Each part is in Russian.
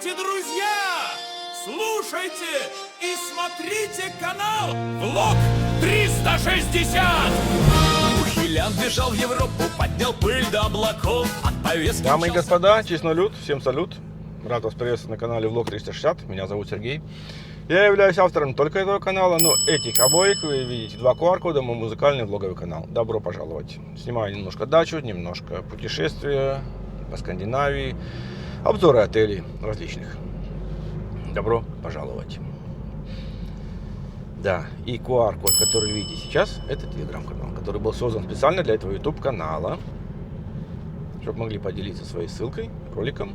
Здравствуйте, друзья! Слушайте и смотрите канал Влог 360! Ухилян бежал в Европу, поднял пыль до облаков от повестки. Дамы и господа, честнолюд, всем салют. Рад вас приветствовать на канале Влог 360. Меня зовут Сергей. Я являюсь автором не только этого канала, но этих обоих. Вы видите два QR-кода, мой музыкальный влоговый канал. Добро пожаловать. Снимаю немножко дачу, немножко путешествия по Скандинавии, обзоры отелей различных. Добро пожаловать. Да, и QR-код, который вы видите сейчас, это телеграм-канал, который был создан специально для этого YouTube-канала, чтобы могли поделиться своей ссылкой, роликом,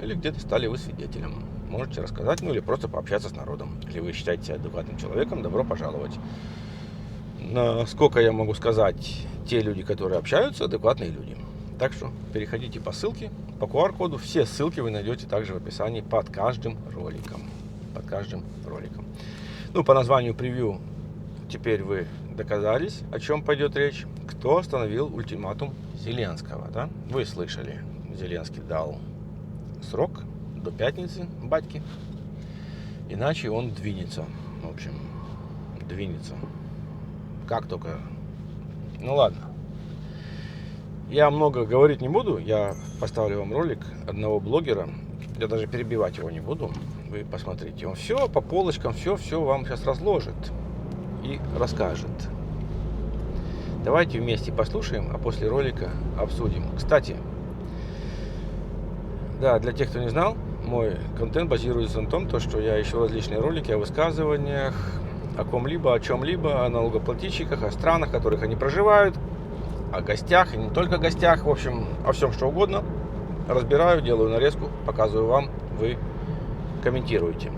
или где-то стали вы свидетелем. Можете рассказать, ну или просто пообщаться с народом. Если вы считаете себя адекватным человеком, добро пожаловать. Насколько я могу сказать, те люди, которые общаются, адекватные люди. Так что переходите по ссылке, по QR-коду. Все ссылки вы найдете также в описании под каждым роликом. Под каждым роликом. Ну, по названию превью теперь вы догадались, о чем пойдет речь. Кто остановил ультиматум Зеленского, да? Вы слышали, Зеленский дал срок до пятницы батьки, иначе он двинется. В общем, двинется. Как только. Ну ладно. Я много говорить не буду. Я поставлю вам ролик одного блогера. Я даже перебивать его не буду. Вы посмотрите. Он все по полочкам, все вам сейчас разложит и расскажет. Давайте вместе послушаем, а после ролика обсудим. Кстати, да, для тех, кто не знал, мой контент базируется на том, что я ищу различные ролики о высказываниях, о ком-либо, о чем-либо, о налогоплательщиках, о странах, в которых они проживают, о гостях, и не только гостях, в общем, о всем, что угодно. Разбираю, делаю нарезку, показываю вам, вы комментируете.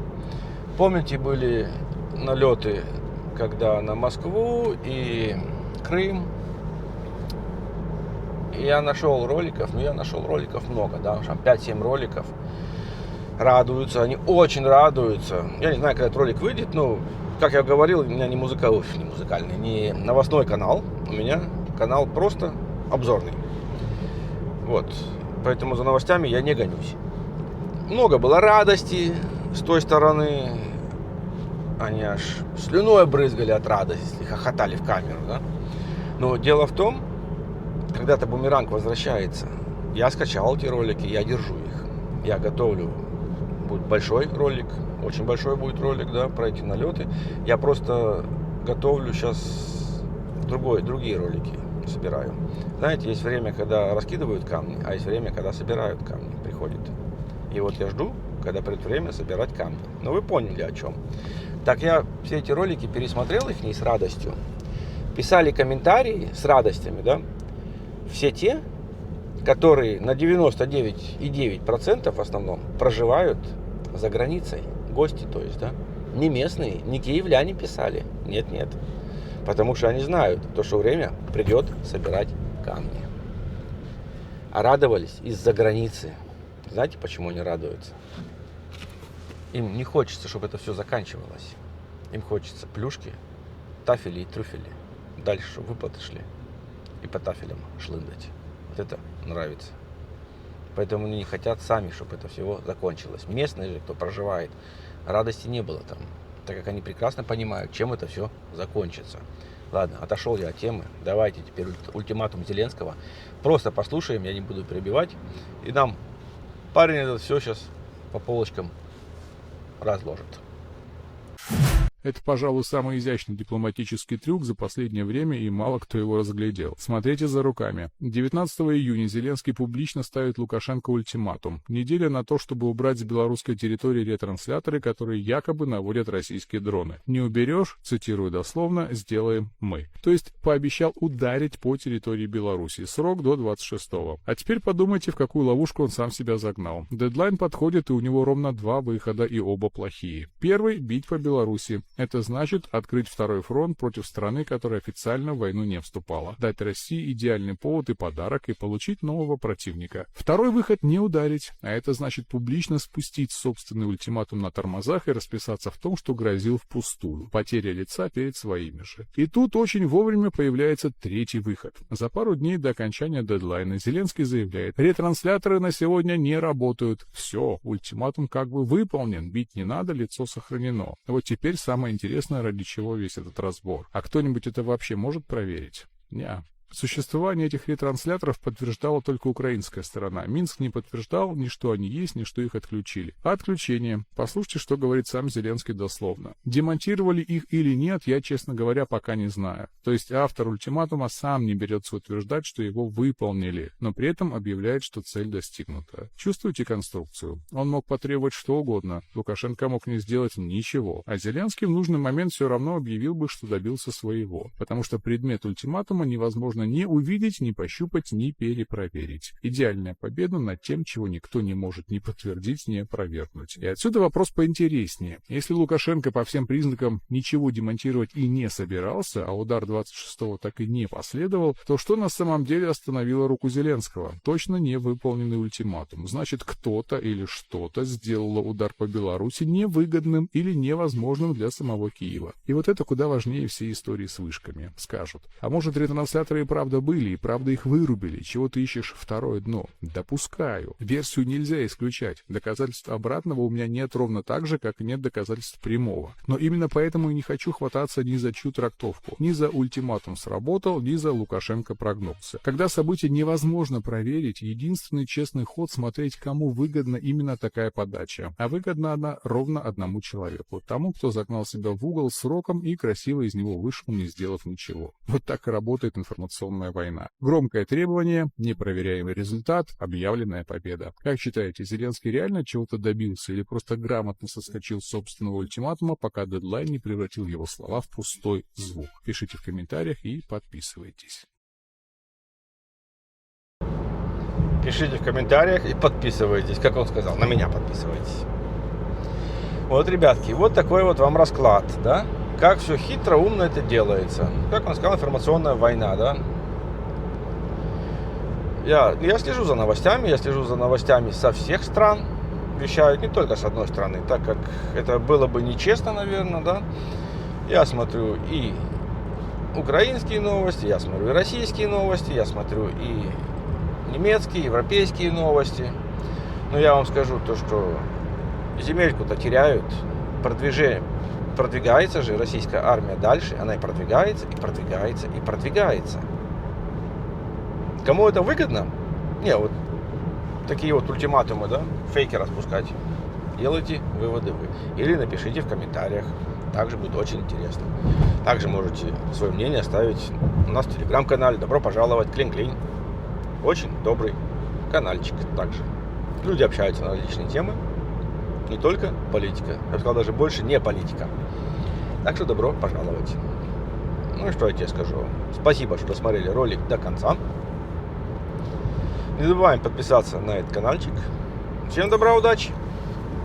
Помните, были налеты, когда на Москву и Крым. Я нашел роликов, много, да, там 5-7 роликов. Радуются, они очень радуются. Я не знаю, когда этот ролик выйдет, но, как я говорил, у меня не музыкальный, не новостной канал, у меня канал просто обзорный. Вот, поэтому за новостями я не гонюсь. Много было радости с той стороны, они аж слюной брызгали от радости, хохотали в камеру, да. Но дело в том, когда-то бумеранг возвращается. Я скачал эти ролики, я держу их. Я готовлю. Будет большой ролик, очень большой будет ролик, да, про эти налеты. Я просто готовлю сейчас другие ролики, собираю. Знаете, есть время, когда раскидывают камни, а есть время, когда собирают камни, приходит. И вот я жду, когда придет время собирать камни. Но вы поняли, о чем. Так я все эти ролики пересмотрел их не с радостью. Писали комментарии с радостями, да. Все те, которые на 99,9% в основном проживают за границей. Гости, то есть, да. Не местные, не киевляне писали. Нет. Потому что они знают, что время придет собирать камни. А радовались из-за границы. Знаете, почему они радуются? Им не хочется, чтобы это все заканчивалось. Им хочется плюшки, тафели и трюфели. Дальше, чтобы выплаты шли. И по тафелям шлындать. Вот это нравится. Поэтому они не хотят сами, чтобы это все закончилось. Местные же, кто проживает, радости не было там. Так как они прекрасно понимают, чем это все закончится. Ладно, отошел я от темы. Давайте теперь ультиматум Зеленского. Просто послушаем, я не буду перебивать. И нам парень этот все сейчас по полочкам разложит. Это, пожалуй, самый изящный дипломатический трюк за последнее время, и мало кто его разглядел. Смотрите за руками. 19 июня Зеленский публично ставит Лукашенко ультиматум. Неделя на то, чтобы убрать с белорусской территории ретрансляторы, которые якобы наводят российские дроны. Не уберешь, цитирую дословно, сделаем мы. То есть пообещал ударить по территории Беларуси. Срок до 26-го. А теперь подумайте, в какую ловушку он сам себя загнал. Дедлайн подходит, и у него ровно 2 выхода, и оба плохие. Первый — бить по Беларуси. Это значит открыть второй фронт против страны, которая официально в войну не вступала. Дать России идеальный повод и подарок и получить нового противника. Второй выход — не ударить, а это значит публично спустить собственный ультиматум на тормозах и расписаться в том, что грозил впустую. Потеря лица перед своими же. И тут очень вовремя появляется третий выход. За пару дней до окончания дедлайна Зеленский заявляет: ретрансляторы на сегодня не работают. Все, ультиматум как бы выполнен, бить не надо, лицо сохранено. Вот теперь самое интересное, ради чего весь этот разбор. А кто-нибудь это вообще может проверить? Неа. Существование этих ретрансляторов подтверждала только украинская сторона. Минск не подтверждал ни что они есть, ни что их отключили. А отключение? Послушайте, что говорит сам Зеленский дословно. Демонтировали их или нет, я, честно говоря, пока не знаю. То есть автор ультиматума сам не берется утверждать, что его выполнили, но при этом объявляет, что цель достигнута. Чувствуете конструкцию? Он мог потребовать что угодно. Лукашенко мог не сделать ничего. А Зеленский в нужный момент все равно объявил бы, что добился своего. Потому что предмет ультиматума невозможно не увидеть, не пощупать, не перепроверить. Идеальная победа над тем, чего никто не может ни подтвердить, ни опровергнуть. И отсюда вопрос поинтереснее. Если Лукашенко по всем признакам ничего демонтировать и не собирался, а удар 26-го так и не последовал, то что на самом деле остановило руку Зеленского? Точно не выполненный ультиматум. Значит, кто-то или что-то сделало удар по Беларуси невыгодным или невозможным для самого Киева. И вот это куда важнее всей истории с вышками. Скажут. А может, ретрансляторы и правда были, и правда их вырубили. Чего ты ищешь второе дно? Допускаю. Версию нельзя исключать. Доказательств обратного у меня нет ровно так же, как и нет доказательств прямого. Но именно поэтому и не хочу хвататься ни за чью трактовку. Ни за ультиматум сработал, ни за Лукашенко прогнулся. Когда события невозможно проверить, единственный честный ход — смотреть, кому выгодна именно такая подача. А выгодна она ровно одному человеку. Тому, кто загнал себя в угол сроком и красиво из него вышел, не сделав ничего. Вот так и работает информационная война. Громкое требование, непроверяемый результат, объявленная победа. Как считаете, Зеленский реально чего-то добился или просто грамотно соскочил с собственного ультиматума, пока дедлайн не превратил его слова в пустой звук? Пишите в комментариях и подписывайтесь. Пишите в комментариях и подписывайтесь. Как он сказал, на меня подписывайтесь. Вот, ребятки, вот такой вот вам расклад, да? Как все хитро, умно это делается. Как он сказал, информационная война, да? Я слежу за новостями со всех стран. Вещают не только с одной стороны, так как это было бы нечестно, наверное, да? Я смотрю и украинские новости, я смотрю и российские новости, я смотрю и немецкие, европейские новости. Но я вам скажу то, что земельку-то теряют, продвигается же российская армия дальше, она и продвигается, и продвигается, и продвигается. Кому это выгодно? Не, вот такие вот ультиматумы, да, фейки распускать. Делайте выводы вы. Или напишите в комментариях. Также будет очень интересно. Также можете свое мнение оставить у нас в телеграм-канале. Добро пожаловать, клин-клин. Очень добрый канальчик также. Люди общаются на различные темы. Не только политика. Я бы сказал, даже больше не политика. Так что добро пожаловать. Ну и что я тебе скажу. Спасибо, что смотрели ролик до конца. Не забываем подписаться на этот каналчик. Всем добра, удачи!